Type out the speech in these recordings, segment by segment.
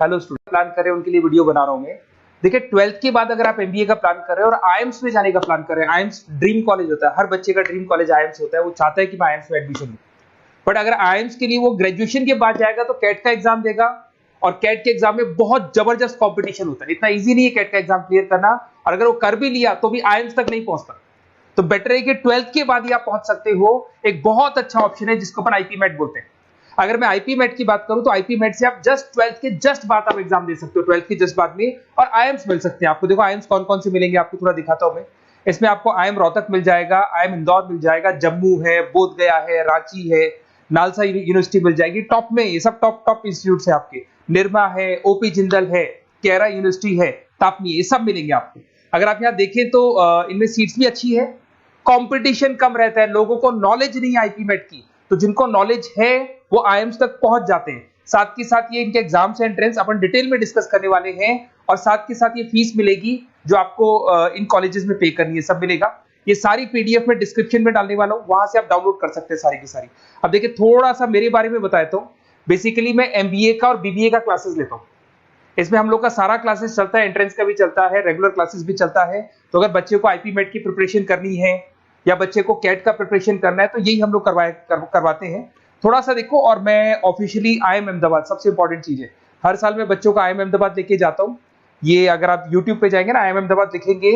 Hello student, plan कर रहे हैं उनके लिए वीडियो बना रहा हूं मैं। देखिए 12th के बाद अगर आप एमबीए का प्लान कर रहे हैं और आईएम्स में जाने का प्लान कर रहे हैं, आईएम्स ड्रीम कॉलेज होता है, हर बच्चे का ड्रीम कॉलेज आईएम्स होता है, वो चाहता है कि मैं आईएम्स में एडमिशन लूं। बट अगर आईएम्स के लिए वो ग्रेजुएशन के बाद जाएगा तो कैट का एग्जाम देगा, और कैट के एग्जाम में बहुत जबरदस्त कॉम्पिटिशन होता है, इतना ईजी नहीं है कैट का एग्जाम क्लियर करना, और अगर वो कर भी लिया तो भी आईएम्स तक नहीं पहुंचता। तो बेटर है कि 12th के बाद ही आप पहुंच सकते हो। एक बहुत अच्छा ऑप्शन है जिसको अपन आईपी मेट बोलते हैं। अगर मैं आईपी मेट की बात करूं तो आईपी मेट से आप जस्ट 12th के जस्ट बाद आप एग्जाम दे सकते हो, 12th के जस्ट बाद में, और आईएम्स मिल सकते हैं आपको। देखो आईएम्स कौन कौन से मिलेंगे आपको थोड़ा दिखाता हूं मैं। इसमें आपको आईएम रोहतक मिल जाएगा, आईएम इंदौर मिल जाएगा, जम्मू है, बोधगया है, रांची है, नालसा यूनिवर्सिटी मिल जाएगी। टॉप में ये सब टॉप टॉप इंस्टीट्यूट है आपके, निर्मा है, ओपी जिंदल है, केरा यूनिवर्सिटी है, तापनी, ये सब मिलेंगे आपको। अगर आप यहाँ देखें तो इनमें सीट्स भी अच्छी है, कंपटीशन कम रहता है, लोगों को नॉलेज नहीं है आईपी मेट की, तो जिनको नॉलेज है वो आईएम्स तक पहुंच जाते हैं। साथ के साथ ये इनके एग्जाम से एंट्रेंस अपन डिटेल में डिस्कस करने वाले हैं, और साथ के साथ ये फीस मिलेगी जो आपको इन कॉलेजेस में पे करनी है, सब मिलेगा। ये सारी पीडीएफ में डिस्क्रिप्शन में डालने वाला हूं, वहां से आप डाउनलोड कर सकते हैं सारी की सारी। अब देखिए थोड़ा सा मेरे बारे में बताया तो बेसिकली मैं एमबीए का और बीबीए का क्लासेस लेता हूं। इसमें हम लोग का सारा क्लासेस चलता है, एंट्रेंस का भी चलता है, रेगुलर क्लासेस भी चलता है। तो अगर बच्चे को आईपी मेट की प्रिपरेशन करनी है या बच्चे को कैट का प्रिपरेशन करना है तो यही हम लोग करवाते हैं। थोड़ा सा देखो, और मैं ऑफिशियली आईएम अहमदाबाद, सबसे इंपॉर्टेंट चीज है, हर साल मैं बच्चों को आईएम अहमदाबाद लेके जाता हूँ। ये अगर आप यूट्यूब पे जाएंगे ना, आईएम अहमदाबाद लिखेंगे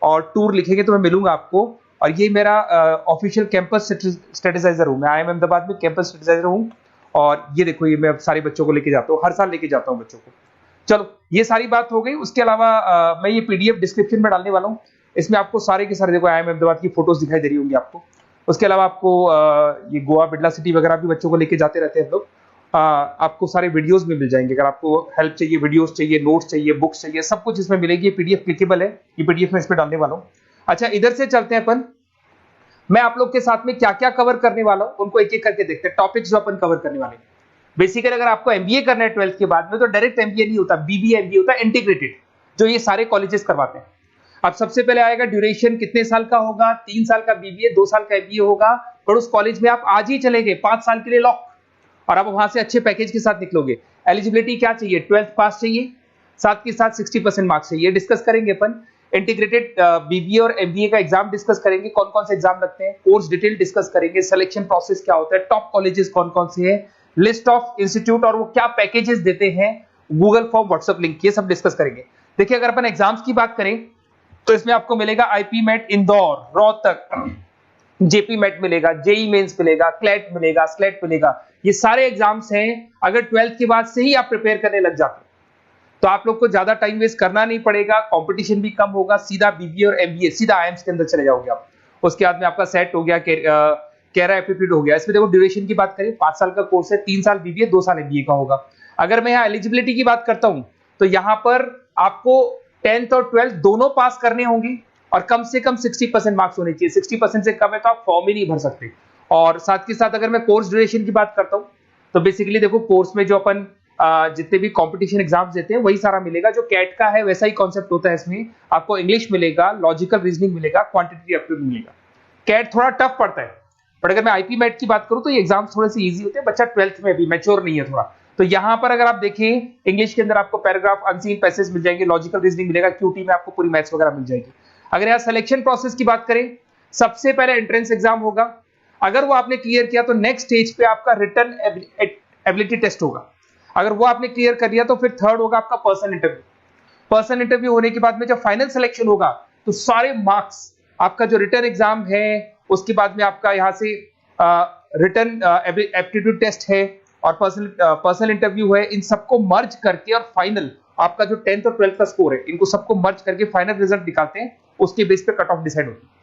और टूर लिखेंगे तो मैं मिलूंगा आपको। और ये मेरा ऑफिशियल कैंपस स्ट्रेटेजाइजर हूँ, मैं आईएम अहमदाबाद में कैंपस स्ट्रेटेजाइजर हूँ। और ये देखो, ये मैं सारे बच्चों को लेके जाता हूँ, हर साल लेके जाता हूँ बच्चों को। चलो ये सारी बात हो गई। उसके अलावा मैं ये पीडीएफ डिस्क्रिप्शन में डालने वाला हूँ। इसमें आपको सारे के सारे, देखो आईएम अहमदाबाद की फोटोज दिखाई दे रही होंगी आपको। उसके अलावा आपको ये गोवा, बिरला सिटी वगैरह भी बच्चों को लेके जाते रहते हैं हम लोग। आपको सारे वीडियोस में मिल जाएंगे, अगर आपको हेल्प चाहिए, वीडियोस चाहिए, नोट्स चाहिए, बुक्स चाहिए, सब कुछ इसमें मिलेगी। ये पीडीएफ क्लिकेबल है, ये पीडीएफ में इसमें डालने वाला हूँ। अच्छा इधर से चलते हैं अपन, मैं आप लोग के साथ में क्या क्या कवर करने वाला हूँ उनको एक एक करके देखते हैं, टॉपिक्स जो अपन कवर करने वाले हैं। बेसिकली अगर आपको एमबीए करना है 12th के बाद में तो डायरेक्ट एमबीए नहीं होता, बीबीए एमबीए होता है, इंटीग्रेटेड, जो ये सारे कॉलेजेस करवाते हैं। अब सबसे पहले आएगा ड्यूरेशन, कितने साल का होगा, 3 साल का बीबीए, 2 साल का एमबीए होगा। पर उस कॉलेज में आप आज ही चले गए 5 साल के लिए लॉक, और आप वहां से अच्छे पैकेज के साथ निकलोगे। एलिजिबिलिटी क्या चाहिए, 12th पास चाहिए, साथ के साथ 60% मार्क्स चाहिए। डिस्कस करेंगे अपन इंटीग्रेटेड बीबीए और एमबीए का एग्जाम डिस्कस करेंगे, कौन कौन से एग्जाम लगते हैं, कोर्स डिटेल डिस्कस करेंगे, सिलेक्शन प्रोसेस क्या होता है, टॉप कॉलेजेस कौन कौन से हैं, लिस्ट ऑफ इंस्टीट्यूट और वो क्या पैकेजेस देते हैं, गूगल फॉर्म, व्हाट्सएप लिंक, ये सब डिस्कस करेंगे। देखिए अगर अपन एग्जाम्स की बात करें तो इसमें आपको मिलेगा IP MAT Indore, Rohtak, JP MAT मिलेगा, जेई मेंस मिलेगा, क्लैट मिलेगा, स्लेट मिलेगा। ये सारे एग्जाम्स हैं। अगर 12th के बाद से ही आप प्रिपेयर करने लग जाते तो आप लोग को ज्यादा टाइम वेस्ट करना नहीं पड़ेगा, कंपटीशन भी कम होगा, सीधा बीबीए और एमबीए सीधा आईएम्स के अंदर चले जाओगे आप। उसके बाद में आपका सेट हो गया, कैरा एप्टीट्यूड हो गया। इसमें देखो ड्यूरेशन की बात करें, 5 साल का कोर्स है, 3 साल बीबीए, 2 साल एमबीए का होगा। अगर मैं यहाँ एलिजिबिलिटी की बात करता हूं तो यहाँ पर आपको 10th और 12th दोनों पास करने होंगे, और कम से कम 60% मार्क्स होने चाहिए। 60% से कम है तो आप फॉर्म ही नहीं भर सकते। और साथ के साथ अगर मैं कोर्स ड्यूरेशन की बात करता हूं तो बेसिकली देखो कोर्स में जो अपन जितने भी कंपटीशन एग्जाम्स देते हैं वही सारा मिलेगा, जो कैट का है वैसा ही कॉन्सेप्ट होता है। इसमें आपको इंग्लिश मिलेगा, लॉजिकल रीजनिंग मिलेगा, क्वांटिटेटिव एप्टीट्यूड मिलेगा। कैट थोड़ा टफ पड़ता है, बट अगर मैं आईपी मेट की बात करूं तो ये एग्जाम्स थोड़े से इजी होते हैं, बच्चा 12th में भी मैच्योर नहीं है थोड़ा। तो यहां पर अगर आप देखें, इंग्लिश के अंदर आपको पैराग्राफ, अनसीन पैसेज मिल जाएंगे, लॉजिकल रीजनिंग मिलेगा, क्यूटी में आपको पूरी मैथ्स वगैरह मिल जाएगी। अगर यहाँ सिलेक्शन प्रोसेस की बात करें, सबसे पहले एंट्रेंस एग्जाम होगा, अगर वो आपने क्लियर किया तो नेक्स्ट स्टेज पे आपका रिटन एबिलिटी टेस्ट होगा। अगर वो आपने क्लियर कर लिया तो फिर थर्ड होगा आपका पर्सनल इंटरव्यू। पर्सनल इंटरव्यू होने के बाद में जब फाइनल सिलेक्शन होगा तो सारे मार्क्स, आपका जो रिटन एग्जाम है, उसके बाद में आपका यहाँ से रिटन एप्टीट्यूड टेस्ट है और पर्सनल इंटरव्यू है, इन सबको मर्ज करके और फाइनल आपका जो 10th और 12th का स्कोर है, इनको सबको मर्ज करके फाइनल रिजल्ट निकालते हैं। उसके बेस पे कट ऑफ डिसाइड होती है।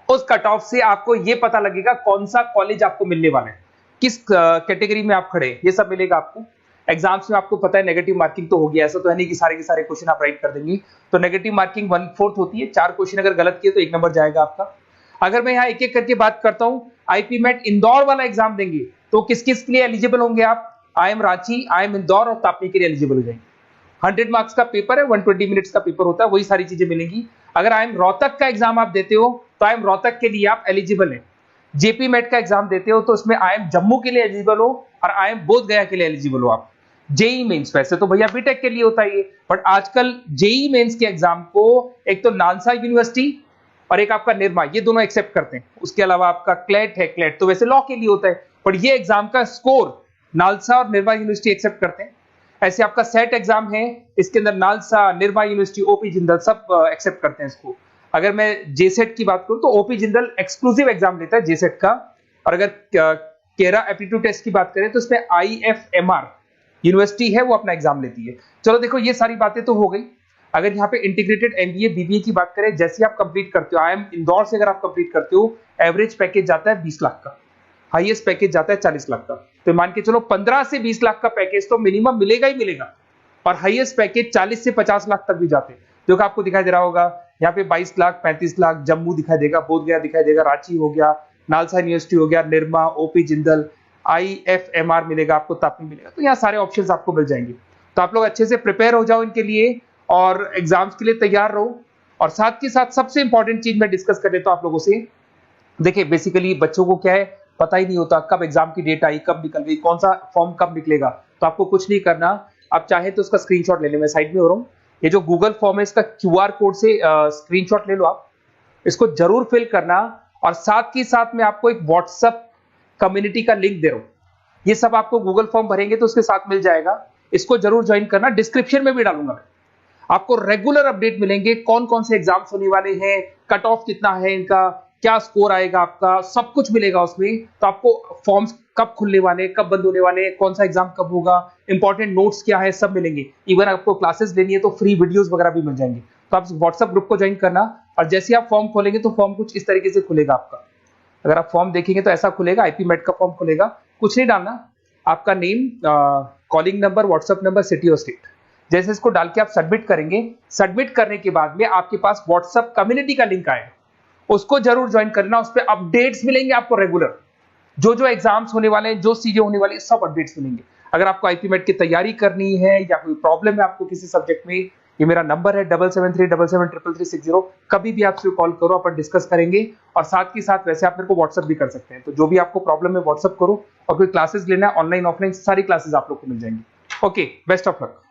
उस कट ऑफ से आपको ये पता लगेगा कौन सा कॉलेज आपको मिलने वाला है, किस कैटेगरी में आप खड़े हैं, ये सब मिलेगा आपको। एग्जाम्स में आपको पता है नेगेटिव मार्किंग तो होगी, ऐसा तो है नहीं कि सारे के सारे क्वेश्चन आप राइट कर देंगे। तो नेगेटिव मार्किंग 1/4 होती है, 4 क्वेश्चन अगर गलत किए तो 1 नंबर जाएगा आपका। अगर मैं यहाँ एक एक करके बात करता हूँ, आईपी मेट इंदौर वाला एग्जाम देंगे तो किस किस के लिए एलिजिबल होंगे आप, आईएम रांची, आईएम इंदौर और तापनी के लिए एलिजिबल हो जाएंगे। 100 मार्क्स का पेपर है, 120 मिनट्स का पेपर होता है, वही सारी चीजें मिलेंगी। अगर आईएम रोहतक का एग्जाम आप देते हो तो आईएम रोहतक के लिए आप एलिजिबल है। जेपी मेट का एग्जाम देते हो तो उसमें आईएम जम्मू के लिए एलिजिबल हो और आईएम बोधगया के लिए एलिजिबल हो आप। जेई मेंस वैसे तो भैया बीटेक के लिए होता है ये, बट आजकल जेई मेंस के एग्जाम को एक तो नालसा यूनिवर्सिटी और एक आपका निर्मा, ये दोनों एक्सेप्ट करते हैं। उसके अलावा आपका क्लेट है, क्लेट तो वैसे लॉ के लिए होता है, पर ये एग्जाम का स्कोर नालसा और निर्मा यूनिवर्सिटी एक्सेप्ट करते हैं। ऐसे आपका सेट एग्जाम है, इसके अंदर NALSA, Nirma university, OP Jindal सब एक्सेप्ट करते हैं इसको। अगर मैं जेसेट की बात करूं तो ओपी जिंदल एक्सक्लूसिव एग्जाम लेता है जेसेट का, और अगर केरा एप्टीट्यूड टेस्ट की बात करें तो इसमें आईएफएमआर यूनिवर्सिटी है वो अपना एग्जाम लेती है। चलो देखो ये सारी बातें तो हो गई। अगर यहाँ पे इंटीग्रेटेड एमबीए बीबीए की बात करें, जैसे आप कंप्लीट करते हो, आईएम इंदौर से अगर आप कंप्लीट करते हो, एवरेज पैकेज जाता है 20 लाख का, हाईएस्ट पैकेज जाता है 40 लाख का। तो मान के चलो 15 से 20 लाख का पैकेज तो मिनिमम मिलेगा ही मिलेगा, और हाईएस्ट पैकेज 40 से 50 लाख तक भी जाते हैं, जो कि आपको दिखाई दे रहा होगा यहाँ पे 22 लाख, 35 लाख, जम्मू दिखाई देगा, बोधगया दिखाई देगा, रांची हो गया, नालसा यूनिवर्सिटी हो गया, निर्मा, ओपी जिंदल, आईएफएमआर मिलेगा आपको, तापी मिलेगा। तो यहाँ सारे ऑप्शंस आपको मिल जाएंगे। तो आप लोग अच्छे से प्रिपेयर हो जाओ इनके लिए और एग्जाम्स के लिए तैयार रहो। और साथ के साथ सबसे इंपॉर्टेंट चीज मैं डिस्कस कर लेता हूं आप लोगों से। देखिए बेसिकली बच्चों को क्या है, पता ही नहीं होता कब एग्जाम की डेट आई, कब निकल गई, कौन सा फॉर्म कब निकलेगा। तो आपको कुछ नहीं करना, आप चाहे तो उसका स्क्रीनशॉट ले ले, मैं साइड में हो रहा हूँ। ये जो गूगल फॉर्म है इसका क्यूआर कोड से स्क्रीनशॉट ले लो, आप इसको जरूर फिल करना। और साथ ही साथ में आपको एक व्हाट्सएप कम्युनिटी का लिंक दे रहा हूं, ये सब आपको गूगल फॉर्म भरेंगे तो उसके साथ मिल जाएगा, इसको जरूर ज्वाइन करना। डिस्क्रिप्शन में भी डालूंगा, आपको रेगुलर अपडेट मिलेंगे, कौन कौन से एग्जाम्स होने वाले हैं, कट ऑफ कितना है इनका, क्या स्कोर आएगा आपका, सब कुछ मिलेगा उसमें। तो आपको फॉर्म्स कब खुलने वाले, कब बंद होने वाले, कौन सा एग्जाम कब होगा, इंपॉर्टेंट नोट्स क्या है, सब मिलेंगे। इवन आपको क्लासेस लेनी है तो फ्री वीडियोस वगैरह भी मिल जाएंगे। तो आप व्हाट्सएप ग्रुप को ज्वाइन करना, और जैसे आप फॉर्म खोलेंगे तो फॉर्म कुछ इस तरीके से खुलेगा आपका। अगर आप फॉर्म देखेंगे तो ऐसा खुलेगा, आईपी मेट का फॉर्म खुलेगा, कुछ नहीं डालना, आपका name, calling number, WhatsApp number, city और स्टेट, जैसे इसको डाल के आप सबमिट करेंगे। सबमिट करने के बाद में आपके पास व्हाट्सएप कम्युनिटी का लिंक आएगा, उसको जरूर ज्वाइन करना। उस पर अपडेट्स मिलेंगे आपको रेगुलर, जो जो एग्जाम्स होने वाले हैं, जो चीजें होने वाली है, सब अपडेट्स मिलेंगे। अगर आपको आईपी मेट की तैयारी करनी है या कोई प्रॉब्लम है आपको किसी सब्जेक्ट में, ये मेरा नंबर है 7737733360, कभी भी आपसे कॉल करो, अपन डिस्कस करेंगे। और साथ ही साथ वैसे आप मेरे को व्हाट्सएप भी कर सकते हैं, तो जो भी आपको प्रॉब्लम है व्हाट्सएप करो। और कोई क्लासेस लेना है ऑनलाइन ऑफलाइन, सारी क्लासेस आप लोग को मिल जाएंगी। Okay, best of luck.